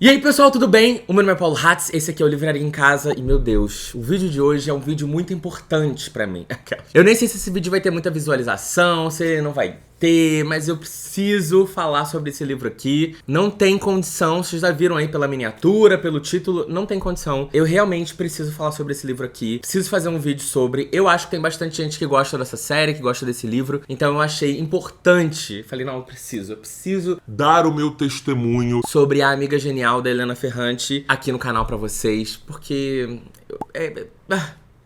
E aí pessoal, tudo bem? O meu nome é Paulo Hatz, esse aqui é o Livraria em Casa e meu Deus, o vídeo de hoje é um vídeo muito importante pra mim. Eu nem sei se esse vídeo vai ter muita visualização, se não vai ter, mas eu preciso falar sobre esse livro aqui. Não tem condição, vocês já viram aí pela miniatura, pelo título, não tem condição. Eu realmente preciso falar sobre esse livro aqui, preciso fazer um vídeo sobre. Eu acho que tem bastante gente que gosta dessa série, que gosta desse livro, então eu achei importante. Falei, não, eu preciso dar o meu testemunho sobre A Amiga Genial da Helena Ferrante aqui no canal pra vocês, porque...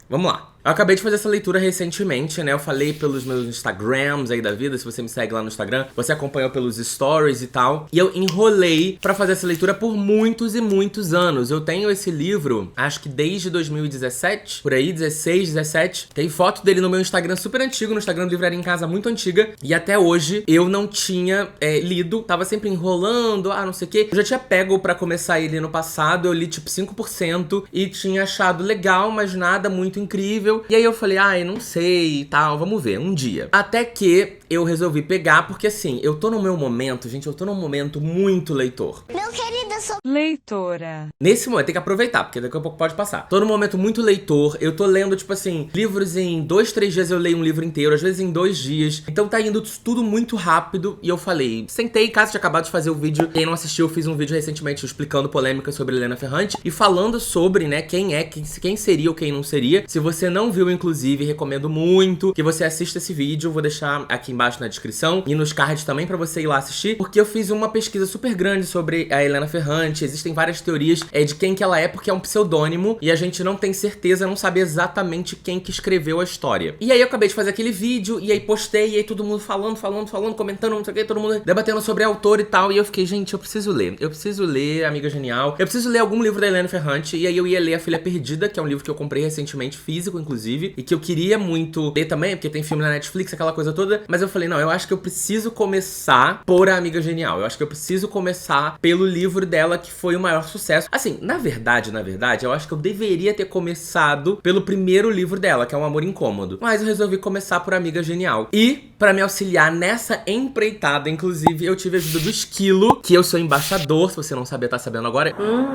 Vamos lá. Eu acabei de fazer essa leitura recentemente, né? Eu falei pelos meus Instagrams aí da vida. Se você me segue lá no Instagram, você acompanhou pelos stories e tal. E eu enrolei pra fazer essa leitura por muitos e muitos anos. Eu tenho esse livro, acho que desde 2017, por aí, 16, 17. Tem foto dele no meu Instagram super antigo, no Instagram do Livraria em Casa, muito antiga. E até hoje eu não tinha lido, tava sempre enrolando, não sei o quê. Eu já tinha pego pra começar ele no passado, eu li tipo 5% e tinha achado legal, mas nada muito incrível. E aí eu falei, não sei e tal, vamos ver, um dia. Até que eu resolvi pegar, porque assim, eu tô no meu momento, gente, eu tô num momento muito leitor. Meu querido, eu sou leitora. Nesse momento, tem que aproveitar, porque daqui a pouco pode passar. Tô num momento muito leitor, eu tô lendo, tipo assim, livros em 2, 3 dias eu leio um livro inteiro, às vezes em 2 dias. Então tá indo tudo muito rápido e eu falei, sentei, caso tinha acabado de fazer o vídeo. Quem não assistiu, eu fiz um vídeo recentemente explicando polêmica sobre Helena Ferrante e falando sobre, né, quem seria ou quem não seria. Se você não viu, inclusive, recomendo muito que você assista esse vídeo. Vou deixar aqui embaixo na descrição e nos cards também pra você ir lá assistir, porque eu fiz uma pesquisa super grande sobre a Helena Ferrante. Existem várias teorias de quem que ela é, porque é um pseudônimo e a gente não tem certeza, não sabe exatamente quem que escreveu a história. E aí eu acabei de fazer aquele vídeo e aí postei e aí todo mundo falando, comentando, não sei o que, todo mundo debatendo sobre autor e tal, e eu fiquei, gente, eu preciso ler Amiga Genial, eu preciso ler algum livro da Helena Ferrante. E aí eu ia ler A Filha Perdida, que é um livro que eu comprei recentemente, físico inclusive, e que eu queria muito ler também, porque tem filme na Netflix, aquela coisa toda, mas eu falei, não, eu acho que eu preciso começar por A Amiga Genial, eu acho que eu preciso começar pelo livro dela, que foi o maior sucesso. Assim, na verdade, eu acho que eu deveria ter começado pelo primeiro livro dela, que é Um Amor Incômodo, mas eu resolvi começar por Amiga Genial. E, pra me auxiliar nessa empreitada, inclusive, eu tive a ajuda do Esquilo, que eu sou embaixador, se você não sabia, tá sabendo agora.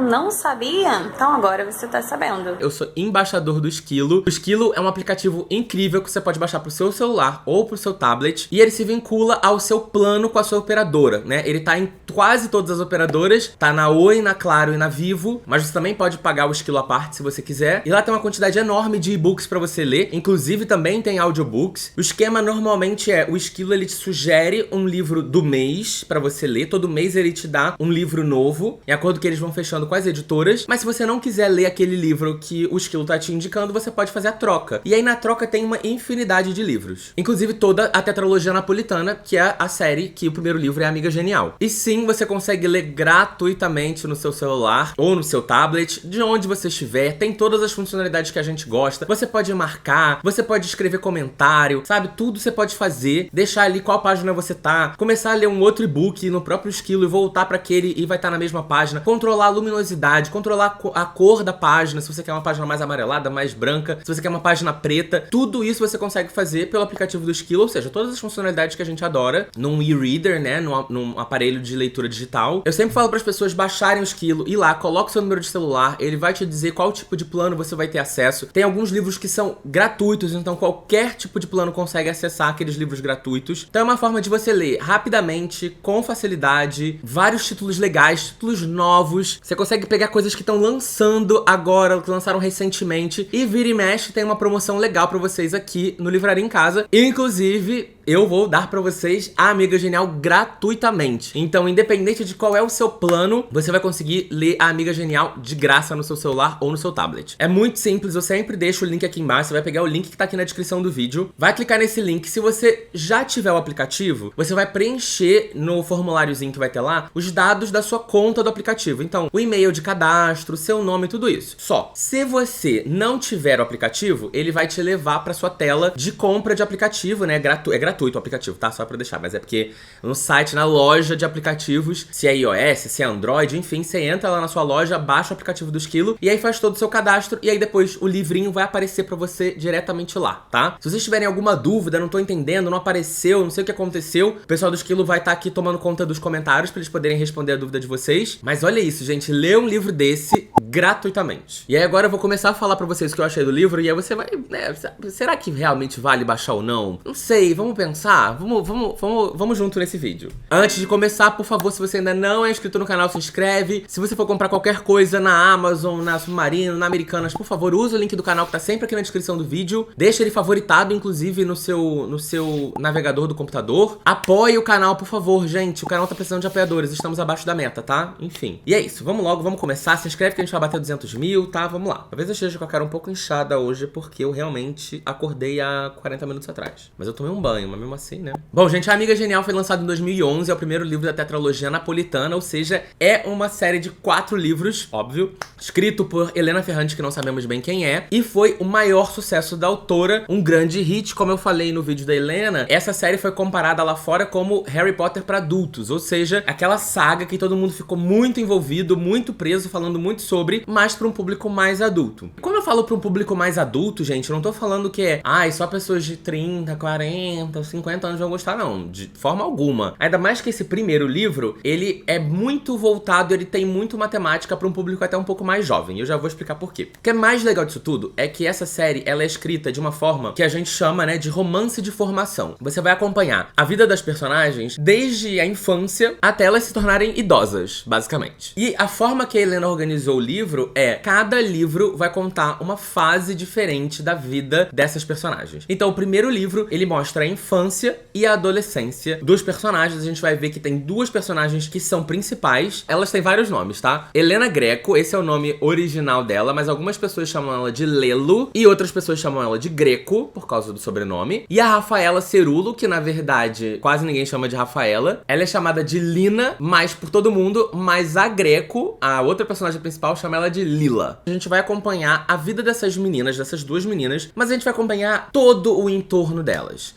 Não sabia? Então agora você tá sabendo. Eu sou embaixador do Esquilo. O Esquilo é um aplicativo incrível que você pode baixar pro seu celular ou pro seu tablet, e ele se vincula ao seu plano com a sua operadora, né? Ele tá em quase todas as operadoras, tá na Oi, na Claro e na Vivo, mas você também pode pagar o Esquilo à parte se você quiser. E lá tem uma quantidade enorme de e-books pra você ler, inclusive também tem audiobooks. O esquema normalmente o Esquilo ele te sugere um livro do mês pra você ler, todo mês ele te dá um livro novo, em acordo que eles vão fechando com as editoras, mas se você não quiser ler aquele livro que o Esquilo tá te indicando, você pode fazer a troca. E aí na troca tem uma infinidade de livros, inclusive toda a tetralogia napolitana, que é a série que o primeiro livro é Amiga Genial. E sim, você consegue ler gratuitamente no seu celular ou no seu tablet, de onde você estiver. Tem todas as funcionalidades que a gente gosta. Você pode marcar, você pode escrever comentário, sabe? Tudo você pode fazer, deixar ali qual página você tá, começar a ler um outro e-book no próprio Esquilo e voltar pra aquele e vai estar na mesma página, controlar a luminosidade, controlar a cor da página, se você quer uma página mais amarelada, mais branca, se você quer uma página preta, tudo isso você consegue fazer pelo aplicativo do Esquilo, ou seja, todas as funcionalidades que a gente adora num e-reader, né, num aparelho de leitura digital. Eu sempre falo para as pessoas baixarem o Esquilo, ir lá, coloca o seu número de celular, ele vai te dizer qual tipo de plano você vai ter acesso. Tem alguns livros que são gratuitos, então qualquer tipo de plano consegue acessar aqueles livros gratuitos. Então é uma forma de você ler rapidamente, com facilidade, vários títulos legais, títulos novos. Você consegue pegar coisas que estão lançando agora, que lançaram recentemente, e vira e mexe tem uma promoção legal pra vocês aqui no Livraria em Casa. Inclusive, eu vou dar pra vocês a Amiga Genial gratuitamente. Então, independente de qual é o seu plano, você vai conseguir ler a Amiga Genial de graça no seu celular ou no seu tablet. É muito simples, eu sempre deixo o link aqui embaixo. Você vai pegar o link que tá aqui na descrição do vídeo, vai clicar nesse link. Se você já tiver o aplicativo, você vai preencher no formuláriozinho que vai ter lá os dados da sua conta do aplicativo. Então, o e-mail de cadastro, seu nome, tudo isso. Só, se você não tiver o aplicativo, ele vai te levar pra sua tela de compra de aplicativo, né? É gratuito gratuito o aplicativo, tá? Só pra deixar, mas é porque no site, na loja de aplicativos, se é iOS, se é Android, enfim, você entra lá na sua loja, baixa o aplicativo do Esquilo e aí faz todo o seu cadastro e aí depois o livrinho vai aparecer pra você diretamente lá, tá? Se vocês tiverem alguma dúvida, não tô entendendo, não apareceu, não sei o que aconteceu, o pessoal do Esquilo vai estar aqui tomando conta dos comentários pra eles poderem responder a dúvida de vocês. Mas olha isso, gente, lê um livro desse gratuitamente. E aí agora eu vou começar a falar pra vocês o que eu achei do livro e aí você vai, né, será que realmente vale baixar ou não? Não sei, vamos pensar? Vamos junto nesse vídeo. Antes de começar, por favor, se você ainda não é inscrito no canal, se inscreve. Se você for comprar qualquer coisa na Amazon, na Submarino, na Americanas, por favor, use o link do canal que tá sempre aqui na descrição do vídeo. Deixa ele favoritado, inclusive, no seu navegador do computador. Apoie o canal, por favor, gente. O canal tá precisando de apoiadores, estamos abaixo da meta, tá? Enfim. E é isso, vamos logo, vamos começar. Se inscreve que a gente vai bater 200 mil, tá? Vamos lá. Talvez eu esteja com a cara um pouco inchada hoje, porque eu realmente acordei há 40 minutos atrás. Mas eu tomei um banho, mas mesmo assim, né? Bom, gente, A Amiga Genial foi lançado em 2011, é o primeiro livro da tetralogia napolitana, ou seja, é uma série de 4 livros, óbvio, escrito por Helena Ferrante, que não sabemos bem quem é, e foi o maior sucesso da autora, um grande hit, como eu falei no vídeo da Helena. Essa série foi comparada lá fora como Harry Potter para adultos, ou seja, aquela saga que todo mundo ficou muito envolvido, muito preso, falando muito sobre, mas para um público mais adulto. Quando eu falo para um público mais adulto, gente, eu não tô falando que é, só pessoas de 30, 40, 50 anos vão gostar, não, de forma alguma. Ainda mais que esse primeiro livro, ele é muito voltado, ele tem muito matemática para um público até um pouco mais jovem, e eu já vou explicar por quê. O que é mais legal disso tudo é que essa série, ela é escrita de uma forma que a gente chama, né, de romance de formação. Você vai acompanhar a vida das personagens desde a infância até elas se tornarem idosas, basicamente. E a forma que a Helena organizou o livro é, cada livro vai contar uma fase diferente da vida dessas personagens. Então, o primeiro livro, ele mostra a infância e a adolescência dos personagens. A gente vai ver que tem 2 personagens que são principais. Elas têm vários nomes, tá? Helena Greco, esse é o nome original dela, mas algumas pessoas chamam ela de Lelo e outras pessoas chamam ela de Greco, por causa do sobrenome. E a Rafaela Cerulo, que na verdade quase ninguém chama de Rafaela. Ela é chamada de Lina, mas por todo mundo, mas a Greco, a outra personagem principal, chama ela de Lila. A gente vai acompanhar a vida dessas meninas, dessas 2 meninas, mas a gente vai acompanhar todo o entorno delas.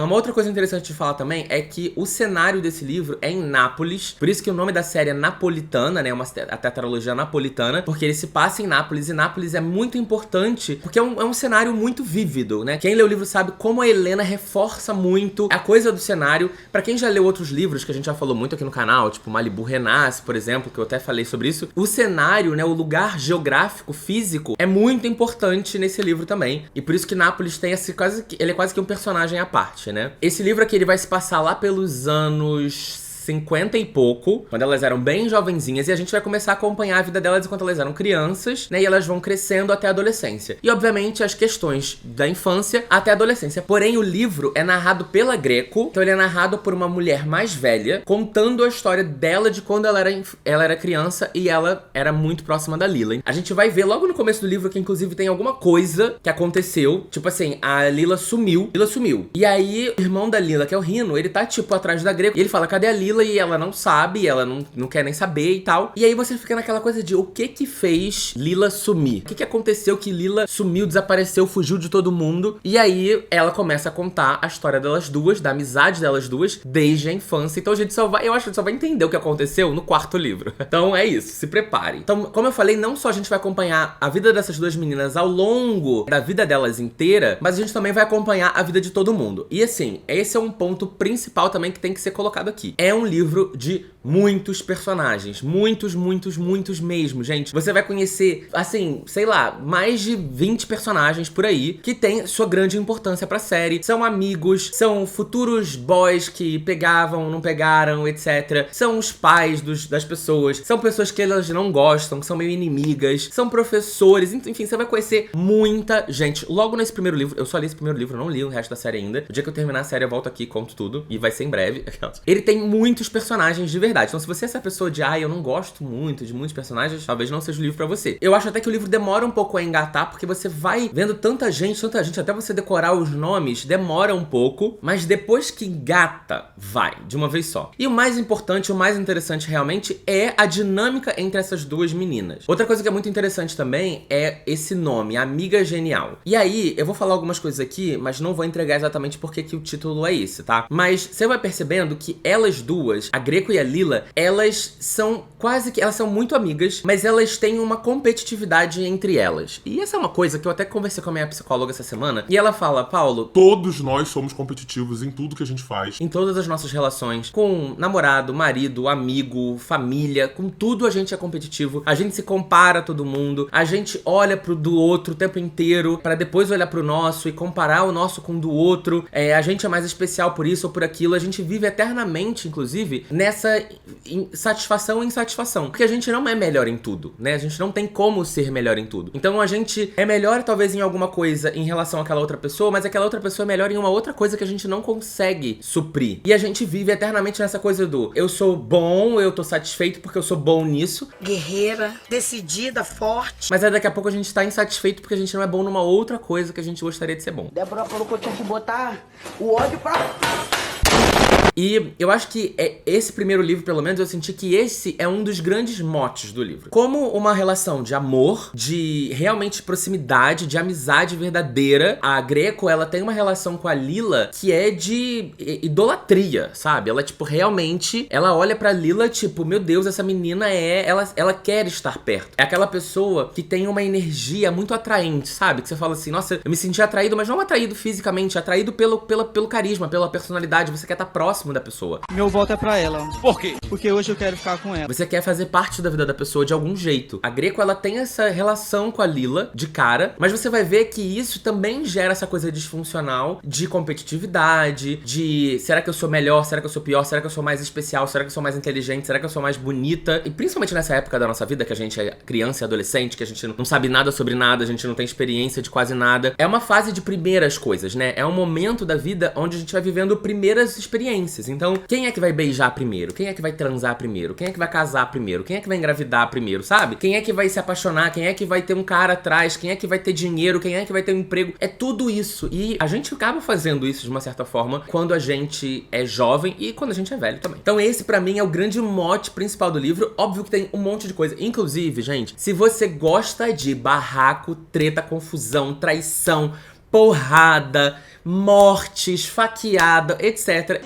Uma outra coisa interessante de falar também é que o cenário desse livro é em Nápoles, por isso que o nome da série é Napolitana, né, a tetralogia napolitana, porque ele se passa em Nápoles, e Nápoles é muito importante, porque é um cenário muito vívido, né? Quem lê o livro sabe como a Helena reforça muito a coisa do cenário. Pra quem já leu outros livros, que a gente já falou muito aqui no canal, tipo Malibu Renasce, por exemplo, que eu até falei sobre isso, o cenário, né, o lugar geográfico, físico, é muito importante nesse livro também, e por isso que Nápoles tem ele é quase que um personagem à parte. Né? Esse livro aqui, ele vai se passar lá pelos anos 50 e pouco, quando elas eram bem jovenzinhas, e a gente vai começar a acompanhar a vida delas enquanto elas eram crianças, né, e elas vão crescendo até a adolescência. E, obviamente, as questões da infância até a adolescência. Porém, o livro é narrado pela Greco, então ele é narrado por uma mulher mais velha, contando a história dela de quando ela era criança e ela era muito próxima da Lila. A gente vai ver logo no começo do livro que, inclusive, tem alguma coisa que aconteceu, tipo assim, a Lila sumiu. E aí, o irmão da Lila, que é o Rino, ele tá, tipo, atrás da Greco, e ele fala, cadê a Lila? E ela não sabe, ela não quer nem saber e tal. E aí você fica naquela coisa de o que fez Lila sumir? O que aconteceu que Lila sumiu, desapareceu, fugiu de todo mundo? E aí ela começa a contar a história delas duas, da amizade delas duas, desde a infância. Então a gente eu acho que a gente só vai entender o que aconteceu no 4º livro. Então é isso, se preparem. Então, como eu falei, não só a gente vai acompanhar a vida dessas 2 meninas ao longo da vida delas inteira, mas a gente também vai acompanhar a vida de todo mundo. E assim, esse é um ponto principal também que tem que ser colocado aqui. É um livro de muitos personagens. Muitos mesmo, gente. Você vai conhecer, assim, sei lá, mais de 20 personagens por aí que tem sua grande importância pra série. São amigos, são futuros boys que pegavam, não pegaram, etc. São os pais das pessoas, são pessoas que elas não gostam, que são meio inimigas, são professores, enfim, você vai conhecer muita gente. Logo nesse primeiro livro, eu só li esse primeiro livro, não li o resto da série ainda. O dia que eu terminar a série eu volto aqui e conto tudo, e vai ser em breve. Ele tem muitos personagens de verdade. verdade. Então se você é essa pessoa de, eu não gosto muito de muitos personagens, talvez não seja o livro pra você. Eu acho até que o livro demora um pouco a engatar, porque você vai vendo tanta gente, até você decorar os nomes, demora um pouco, mas depois que engata, vai, de uma vez só. E o mais importante, o mais interessante realmente é a dinâmica entre essas duas meninas. Outra coisa que é muito interessante também é esse nome, Amiga Genial. E aí, eu vou falar algumas coisas aqui, mas não vou entregar exatamente porque que o título é esse, tá? Mas você vai percebendo que elas duas, a Greco e a Lila, elas são elas são muito amigas, mas elas têm uma competitividade entre elas. E essa é uma coisa que eu até conversei com a minha psicóloga essa semana, e ela fala, Paulo, todos nós somos competitivos em tudo que a gente faz. Em todas as nossas relações, com namorado, marido, amigo, família, com tudo a gente é competitivo. A gente se compara a todo mundo, a gente olha pro do outro o tempo inteiro, pra depois olhar pro nosso e comparar o nosso com o do outro. A gente é mais especial por isso ou por aquilo. A gente vive eternamente, inclusive, nessa satisfação e insatisfação. Porque a gente não é melhor em tudo, né? A gente não tem como ser melhor em tudo. Então a gente é melhor talvez em alguma coisa em relação àquela outra pessoa, mas aquela outra pessoa é melhor em uma outra coisa que a gente não consegue suprir. E a gente vive eternamente nessa coisa do eu sou bom, eu tô satisfeito porque eu sou bom nisso. Guerreira, decidida, forte. Mas aí daqui a pouco a gente tá insatisfeito porque a gente não é bom numa outra coisa que a gente gostaria de ser bom. Débora falou que eu tinha que botar o ódio pra... E eu acho que esse primeiro livro, pelo menos, eu senti que esse é um dos grandes motes do livro. Como uma relação de amor, de realmente proximidade, de amizade verdadeira. A Greco, ela tem uma relação com a Lila que é de idolatria, sabe? Ela, tipo, realmente, ela olha pra Lila, tipo, meu Deus, essa menina ela quer estar perto. É aquela pessoa que tem uma energia muito atraente, sabe? Que você fala assim, nossa, eu me senti atraído, mas não atraído fisicamente, atraído pelo carisma, pela personalidade. Você quer estar próximo da pessoa. Meu voto é pra ela. Por quê? Porque hoje eu quero ficar com ela. Você quer fazer parte da vida da pessoa de algum jeito. A Greco, ela tem essa relação com a Lila, de cara, mas você vai ver que isso também gera essa coisa disfuncional de competitividade, de será que eu sou melhor, será que eu sou pior, será que eu sou mais especial, será que eu sou mais inteligente, será que eu sou mais bonita? E principalmente nessa época da nossa vida, que a gente é criança e adolescente, que a gente não sabe nada sobre nada, a gente não tem experiência de quase nada. É uma fase de primeiras coisas, né? É um momento da vida onde a gente vai vivendo primeiras experiências. Então, quem é que vai beijar primeiro? Quem é que vai transar primeiro? Quem é que vai casar primeiro? Quem é que vai engravidar primeiro, sabe? Quem é que vai se apaixonar? Quem é que vai ter um cara atrás? Quem é que vai ter dinheiro? Quem é que vai ter um emprego? É tudo isso. E a gente acaba fazendo isso de uma certa forma quando a gente é jovem e quando a gente é velho também. Então esse pra mim é o grande mote principal do livro. Óbvio que tem um monte de coisa. Inclusive, gente, se você gosta de barraco, treta, confusão, traição, porrada, morte, esfaqueada, etc.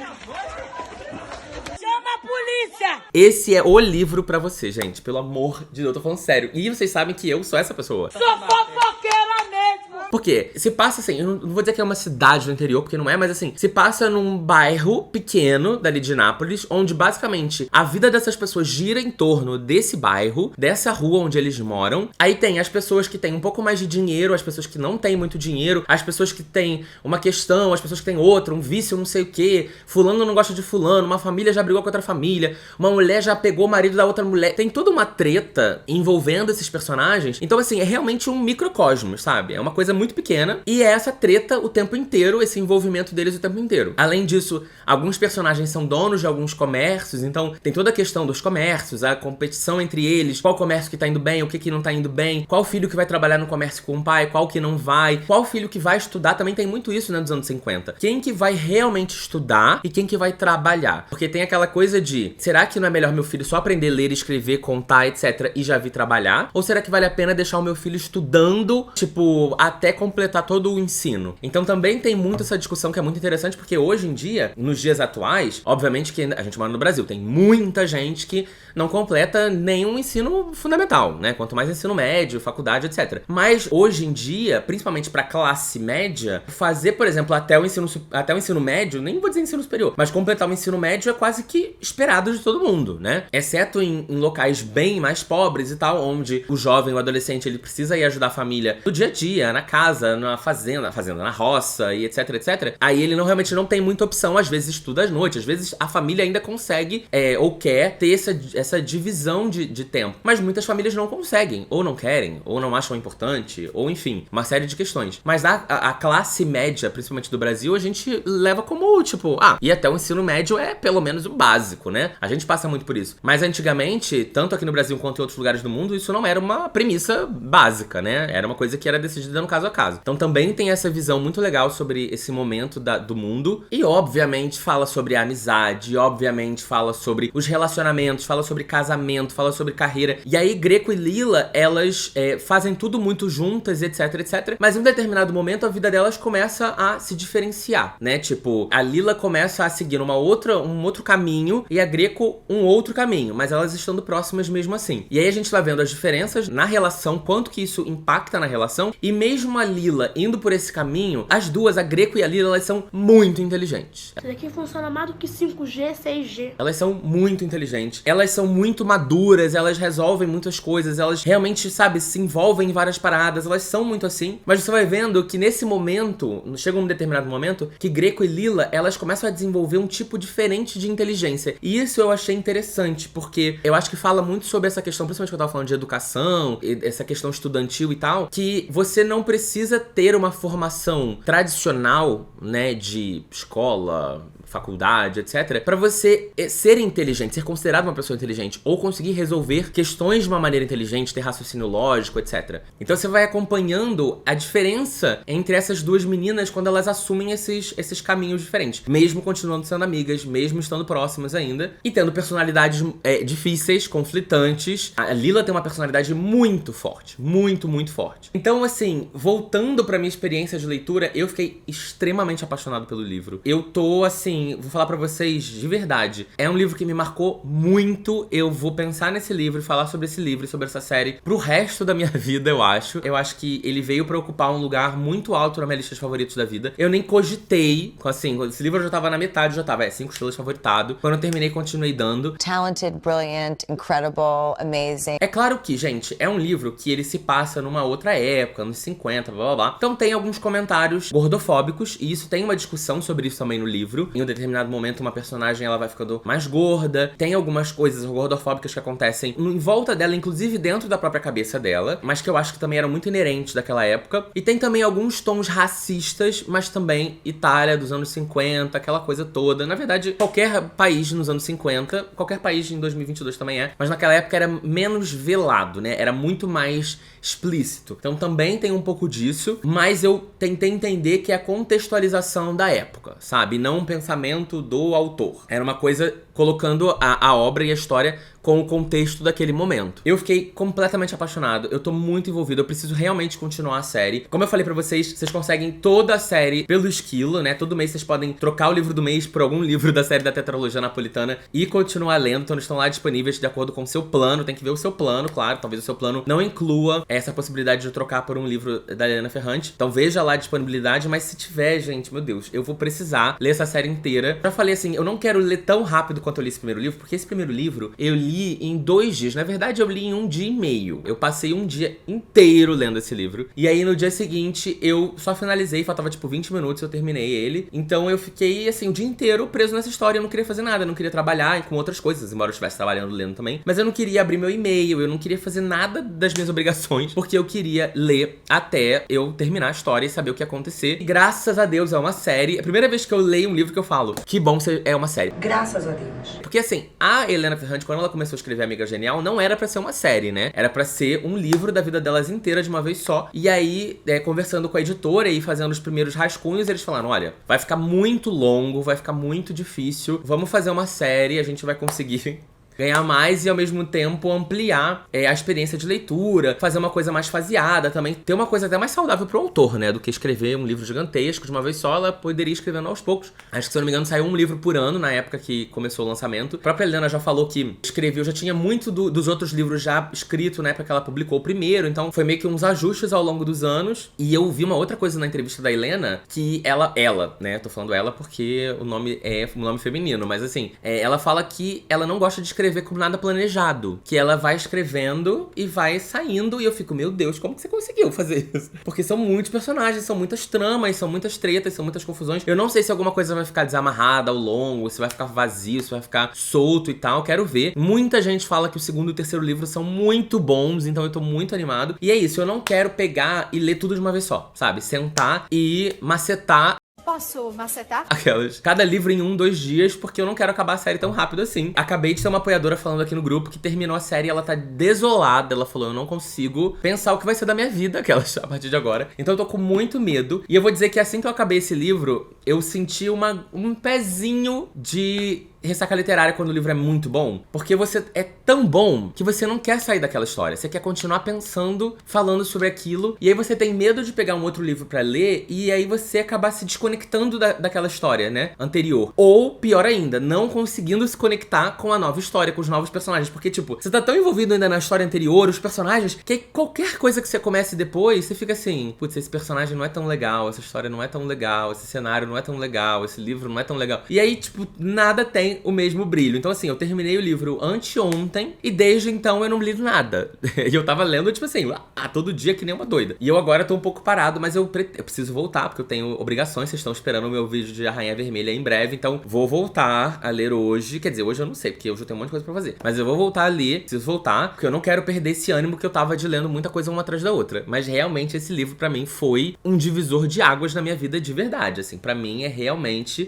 Chama a polícia! Esse é o livro pra você, gente. Pelo amor de Deus, eu tô falando sério. E vocês sabem que eu sou essa pessoa. Sou fofoqueira mesmo! Por quê? Se passa assim, eu não vou dizer que é uma cidade do interior, porque não é, mas assim, se passa num bairro pequeno dali de Nápoles, onde basicamente a vida dessas pessoas gira em torno desse bairro, dessa rua onde eles moram. Aí tem as pessoas que têm um pouco mais de dinheiro, as pessoas que não têm muito dinheiro, as pessoas que têm uma questão, as pessoas que têm outra, um vício, não sei o quê. Fulano não gosta de fulano, uma família já brigou com outra família, uma mulher já pegou o marido da outra mulher. Tem toda uma treta envolvendo esses personagens. Então assim, é realmente um microcosmos, sabe? É uma coisa muito pequena e é essa treta o tempo inteiro, esse envolvimento deles o tempo inteiro. Além disso, alguns personagens são donos de alguns comércios, então tem toda a questão dos comércios, a competição entre eles, qual comércio que tá indo bem, o que não tá indo bem, qual filho que vai trabalhar no comércio com o pai, qual que não vai, qual filho que vai estudar, também tem muito isso, né, dos anos 50. Quem que vai realmente estudar e quem que vai trabalhar. Porque tem aquela coisa de, será que não é melhor meu filho só aprender a ler, escrever, contar, etc, e já vir trabalhar? Ou será que vale a pena deixar o meu filho estudando, tipo, até completar todo o ensino? Então também tem muito essa discussão que é muito interessante, porque hoje em dia, nos dias atuais, obviamente que a gente mora no Brasil, tem muita gente que não completa nenhum ensino fundamental, né? Quanto mais ensino médio, faculdade, etc. Mas hoje em dia, principalmente pra classe média, fazer, por exemplo, até o ensino médio, nem vou dizer ensino superior, mas completar o ensino médio é quase que esperado de todo mundo, né? Exceto em locais bem mais pobres e tal, onde o jovem, o adolescente, ele precisa ir ajudar a família no dia a dia, na casa, casa, na fazenda, na roça e etc, etc. Aí ele realmente não tem muita opção, às vezes estuda à noite, às vezes a família ainda consegue ou quer ter essa divisão de tempo. Mas muitas famílias não conseguem, ou não querem, ou não acham importante, ou enfim, uma série de questões. Mas a classe média, principalmente do Brasil, a gente leva como, tipo, e até o ensino médio é pelo menos o básico, né? A gente passa muito por isso. Mas antigamente, tanto aqui no Brasil quanto em outros lugares do mundo, isso não era uma premissa básica, né? Era uma coisa que era decidida no caso a caso. Então também tem essa visão muito legal sobre esse momento do mundo. E obviamente fala sobre a amizade, obviamente fala sobre os relacionamentos, fala sobre casamento, fala sobre carreira. E aí Greco e Lila, elas fazem tudo muito juntas, etc, etc. Mas em um determinado momento a vida delas começa a se diferenciar, né? Tipo, a Lila começa a seguir um outro caminho e a Greco um outro caminho, mas elas estando próximas mesmo assim. E aí a gente vai vendo as diferenças na relação, quanto que isso impacta na relação, e mesmo a Lila indo por esse caminho, as duas, a Greco e a Lila, elas são muito inteligentes. Isso daqui funciona mais do que 5G, 6G. Elas são muito inteligentes, elas são muito maduras, elas resolvem muitas coisas, elas realmente, sabe, se envolvem em várias paradas, elas são muito assim. Mas você vai vendo que nesse momento, chega um determinado momento, que Greco e Lila, elas começam a desenvolver um tipo diferente de inteligência. E isso eu achei interessante, porque eu acho que fala muito sobre essa questão, principalmente que eu tava falando de educação, essa questão estudantil e tal, que você não precisa ter uma formação tradicional, né, de escola, faculdade, etc, pra você ser inteligente, ser considerado uma pessoa inteligente, ou conseguir resolver questões de uma maneira inteligente, ter raciocínio lógico, etc. Então você vai acompanhando a diferença entre essas duas meninas quando elas assumem esses caminhos diferentes, mesmo continuando sendo amigas, mesmo estando próximas ainda, e tendo personalidades difíceis, conflitantes. A Lila tem uma personalidade muito forte, muito, muito forte. Então, assim, voltando pra minha experiência de leitura, eu fiquei extremamente apaixonado pelo livro. Eu tô, assim, vou falar pra vocês de verdade, é um livro que me marcou muito. Eu vou pensar nesse livro, falar sobre esse livro e sobre essa série pro resto da minha vida, eu acho. Eu acho que ele veio pra ocupar um lugar muito alto na minha lista de favoritos da vida. Eu nem cogitei, assim, esse livro eu já tava na metade, já tava 5 estrelas favoritado. Quando eu terminei, continuei dando. Talented, brilliant, incredible, amazing. É claro que, gente, é um livro que ele se passa numa outra época, nos 50, blá blá blá. Então tem alguns comentários gordofóbicos, e isso tem uma discussão sobre isso também no livro. Em um determinado momento, uma personagem, ela vai ficando mais gorda. Tem algumas coisas gordofóbicas que acontecem em volta dela, inclusive dentro da própria cabeça dela, mas que eu acho que também eram muito inerentes daquela época. E tem também alguns tons racistas, mas também Itália dos anos 50, aquela coisa toda. Na verdade, qualquer país nos anos 50, qualquer país em 2022 também é, mas naquela época era menos velado, né? Era muito mais explícito. Então também tem um pouco disso, mas eu tentei entender que é a contextualização da época, sabe? Não um pensamento do autor. Era uma coisa colocando a obra e a história com o contexto daquele momento. Eu fiquei completamente apaixonado, eu tô muito envolvido, eu preciso realmente continuar a série. Como eu falei pra vocês, vocês conseguem toda a série pelo Esquilo, né? Todo mês vocês podem trocar o livro do mês por algum livro da série da Tetralogia Napolitana e continuar lendo, então eles estão lá disponíveis de acordo com o seu plano. Tem que ver o seu plano, claro, talvez o seu plano não inclua essa possibilidade de trocar por um livro da Helena Ferrante. Então veja lá a disponibilidade, mas se tiver, gente, meu Deus, eu vou precisar ler essa série inteira. Já falei assim, eu não quero ler tão rápido quanto eu li esse primeiro livro, porque esse primeiro livro eu li em 2 dias. Na verdade, eu li em 1 dia e meio. Eu passei um dia inteiro lendo esse livro. E aí, no dia seguinte, eu só finalizei. Faltava, tipo, 20 minutos, eu terminei ele. Então, eu fiquei, assim, o dia inteiro preso nessa história. Eu não queria fazer nada. Eu não queria trabalhar com outras coisas, embora eu estivesse trabalhando, lendo também. Mas eu não queria abrir meu e-mail. Eu não queria fazer nada das minhas obrigações, porque eu queria ler até eu terminar a história e saber o que ia acontecer. E, graças a Deus, é uma série. É a primeira vez que eu leio um livro que eu falo, que bom ser é uma série. Graças a Deus. Porque, assim, a Helena Ferrante, quando ela começou a escrever Amiga Genial, não era pra ser uma série, né? Era pra ser um livro da vida delas inteira de uma vez só. E aí, conversando com a editora e fazendo os primeiros rascunhos, eles falaram, olha, vai ficar muito longo, vai ficar muito difícil, vamos fazer uma série, a gente vai conseguir ganhar mais e ao mesmo tempo ampliar a experiência de leitura, fazer uma coisa mais faseada também, ter uma coisa até mais saudável pro autor, né, do que escrever um livro gigantesco de uma vez só. Ela poderia ir escrevendo aos poucos. Acho que, se eu não me engano, saiu um livro por ano na época que começou o lançamento. A própria Helena já falou que escreveu, já tinha muito dos outros livros já escrito na época que ela publicou o primeiro, então foi meio que uns ajustes ao longo dos anos. E eu vi uma outra coisa na entrevista da Helena, que ela, né, tô falando ela porque o nome é um nome feminino, mas assim, ela fala que ela não gosta de escrever escrever com nada planejado. Que ela vai escrevendo e vai saindo. E eu fico, meu Deus, como que você conseguiu fazer isso? Porque são muitos personagens, são muitas tramas, são muitas tretas, são muitas confusões. Eu não sei se alguma coisa vai ficar desamarrada ao longo, se vai ficar vazio, se vai ficar solto e tal. Quero ver. Muita gente fala que o segundo e o terceiro livro são muito bons, então eu tô muito animado. E é isso, eu não quero pegar e ler tudo de uma vez só, sabe? Sentar e macetar. Posso macetar? Aquelas. Cada livro em 1, 2 dias, porque eu não quero acabar a série tão rápido assim. Acabei de ter uma apoiadora falando aqui no grupo que terminou a série e ela tá desolada. Ela falou, eu não consigo pensar o que vai ser da minha vida, aquelas, a partir de agora. Então eu tô com muito medo. E eu vou dizer que assim que eu acabei esse livro, eu senti um pezinho de ressaca literária quando o livro é muito bom. Porque você é tão bom que você não quer sair daquela história. Você quer continuar pensando, falando sobre aquilo. E aí você tem medo de pegar um outro livro pra ler e aí você acabar se desconectando daquela história, né? Anterior. Ou, pior ainda, não conseguindo se conectar com a nova história, com os novos personagens. Porque, tipo, você tá tão envolvido ainda na história anterior, os personagens, que qualquer coisa que você comece depois, você fica assim, putz, esse personagem não é tão legal, essa história não é tão legal, esse cenário não é tão legal, esse livro não é tão legal. E aí, tipo, nada tem o mesmo brilho. Então assim, eu terminei o livro anteontem e desde então eu não li nada. E eu tava lendo, tipo assim, todo dia que nem uma doida. E eu agora tô um pouco parado, mas eu preciso voltar, porque eu tenho obrigações. Vocês estão esperando o meu vídeo de Arranha Vermelha em breve, então vou voltar a ler hoje. Quer dizer, hoje eu não sei, porque hoje eu tenho um monte de coisa pra fazer. Mas eu vou voltar a ler, preciso voltar, porque eu não quero perder esse ânimo que eu tava de lendo muita coisa uma atrás da outra. Mas realmente esse livro pra mim foi um divisor de águas na minha vida de verdade, assim. Pra mim é realmente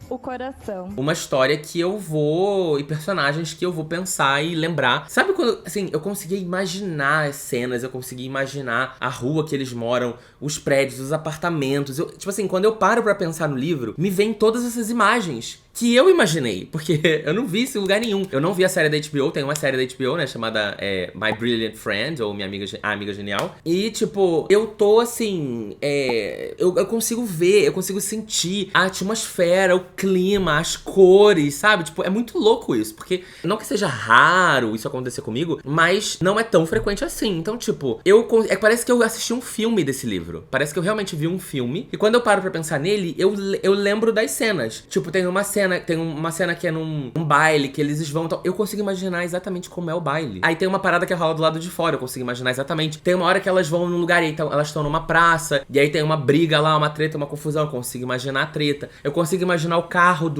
o coração. uma história que eu vou... e personagens que eu vou pensar e lembrar. Sabe quando, assim, eu conseguia imaginar as cenas, eu conseguia imaginar a rua que eles moram, os prédios, os apartamentos. Tipo assim, quando eu paro pra pensar no livro, me vem todas essas imagens que eu imaginei, porque eu não vi isso em lugar nenhum. Eu não vi a série da HBO, tem uma série da HBO, né, chamada My Brilliant Friend, ou Minha Amiga Genial. E, tipo, eu tô, assim, eu consigo ver, eu consigo sentir a atmosfera, o clima, as cores, sabe? Tipo, é muito louco isso, porque não que seja raro isso acontecer comigo, mas não é tão frequente assim. Então, tipo, parece que eu assisti um filme desse livro. Parece que eu realmente vi um filme. E quando eu paro pra pensar nele, eu lembro das cenas. Tipo, tem uma cena que é num baile, que eles vão... Então, eu consigo imaginar exatamente como é o baile. Aí tem uma parada que rola do lado de fora, eu consigo imaginar exatamente. Tem uma hora que elas vão num lugar, e então elas estão numa praça, e aí tem uma briga lá, uma treta, uma confusão. Eu consigo imaginar a treta. Eu consigo imaginar o carro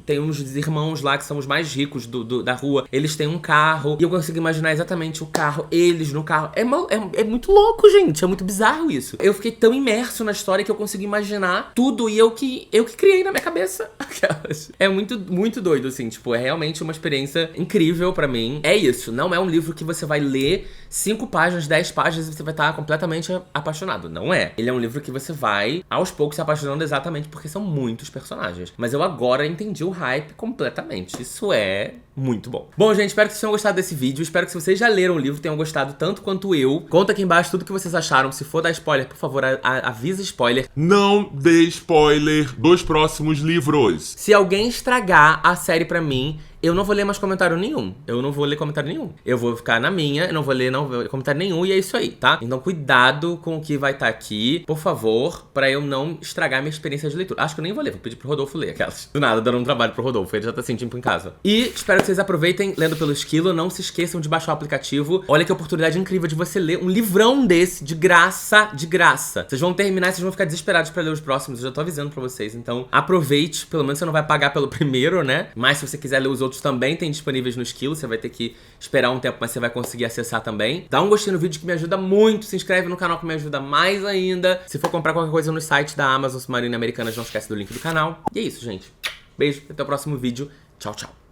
tem uns irmãos lá que são os mais ricos da rua. Eles têm um carro, e eu consigo imaginar exatamente o carro, eles no carro. É muito louco, gente. É muito bizarro isso. Eu fiquei tão imerso na história que eu consigo imaginar tudo, e eu que criei na minha cabeça aquelas. É muito, muito doido, assim, tipo, é realmente uma experiência incrível pra mim. É isso, não é um livro que você vai ler 5 páginas, 10 páginas e você vai estar completamente apaixonado. Não é. Ele é um livro que você vai, aos poucos, se apaixonando exatamente porque são muitos personagens. Mas eu agora entendi o hype completamente. Isso é muito bom. Bom, gente, espero que vocês tenham gostado desse vídeo. Espero que se vocês já leram o livro, tenham gostado tanto quanto eu. Conta aqui embaixo tudo que vocês acharam. Se for dar spoiler, por favor, avisa spoiler. Não dê spoiler dos próximos livros. Se alguém estragar a série pra mim, eu não vou ler mais comentário nenhum. Eu não vou ler comentário nenhum. Eu vou ficar na minha, eu não vou ler comentário nenhum, e é isso aí, tá? Então cuidado com o que vai estar aqui, por favor, pra eu não estragar minha experiência de leitura. Acho que eu nem vou ler, vou pedir pro Rodolfo ler aquelas. Do nada, dando um trabalho pro Rodolfo, ele já tá assim, tipo, em casa. E espero que vocês aproveitem lendo pelo Esquilo. Não se esqueçam de baixar o aplicativo. Olha que oportunidade incrível de você ler um livrão desse, de graça, de graça. Vocês vão terminar e vocês vão ficar desesperados pra ler os próximos, eu já tô avisando pra vocês. Então aproveite, pelo menos você não vai pagar pelo primeiro, né? Mas se você quiser ler os outros também tem disponíveis no Esquilo, você vai ter que esperar um tempo, mas você vai conseguir acessar também. Dá um gostei no vídeo que me ajuda muito, se inscreve no canal que me ajuda mais ainda. Se for comprar qualquer coisa no site da Amazon Submarina Americanas, não esquece do link do canal. E é isso, gente. Beijo, até o próximo vídeo. Tchau, tchau.